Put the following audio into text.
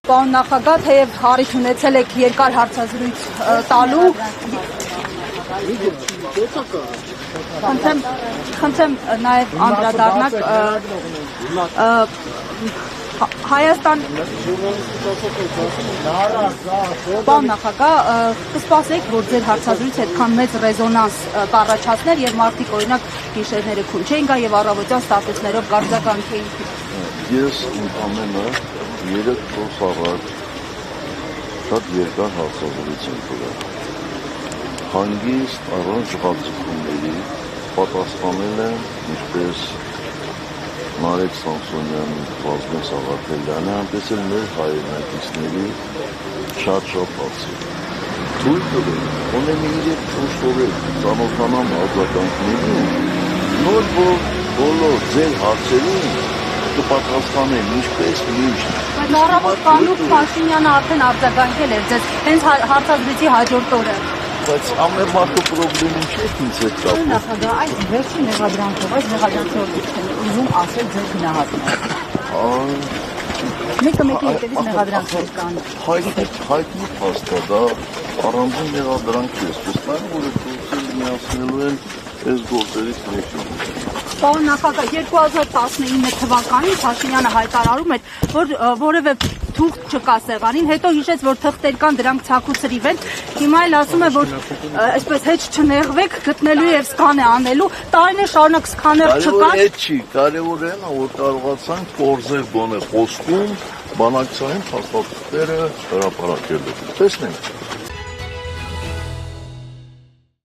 Պարոն նախագահ, թեև առիթ ունեցել եք երկար հարցազրույց տալու, խնդրեմ նաև անդրադառնաք Հայաստան Պարոն նախագահ, կսպասեք, որ ձեր հարցազրույցը այդքան մեծ ռեզոնանս կառաջացներ եւ մարդիկ օրինակ գիշերները քուն չէին գա եւ առավոտյան ստատուսներով գարձականքեին։ Ես ընդամենը 3 օր առաջ շատ երկար հարցազրույց եմ տվել։ Հանգիստ առանց ժխացությունների պատասխանել եմ ինչպես Մարեկ Սամսոնյանի, Վազգեն Սաղաթելյանը, այնպես էլ մեր հայրենակիցների շատ հարցեր։ Թույլ տվեք, ունեմ 3-4 օր ծանոթանամ արձագանքներին, նոր որ բոլոր ձեր հարցերին կպատասխանեմ ինչպես միշտ։ Բայց առավոտ Կանուկ Փաշինյանը արդեն արձագանքել էր ձեզ հենց հարցազրույցի հաջորդ օրը։ Բայց ամեն մարդու պրոբլեմին չէ ինձ հետ կապված։ Նախագահ, այս վերջին մեղադրանքով, այս մեղադրանքով ուզում ասել ձեր գնահատումը։ Մեկը մեկի հետևից մեղադրանքներ կան։ Հայտնի փաստ է, դա առանձին մեղադրանք չէ, այսպես նայում որ այդ գործերը միացնելու են այս գործերից մեկին։ Պարոն նախագահ, 2019 թվականին Փաշինյանը հայտարարում էր, որ որևէ թուղթ չկա սեղանին, հետո հիշեց, որ թղթեր կան, դրանք ցաքուցրիվ են։ Հիմա էլ ասում է, որ այսպես հետ չնեղվեք, գտնելու եւ սկանե անելու, տարիներ շարունակ սկաներ չկա։ Այդ չի, կարևոր է, որ կարողացանք կորզել գոնե խոսքում բանակցային փաստաթղթերը հրապարակելու։ Տեսնենք։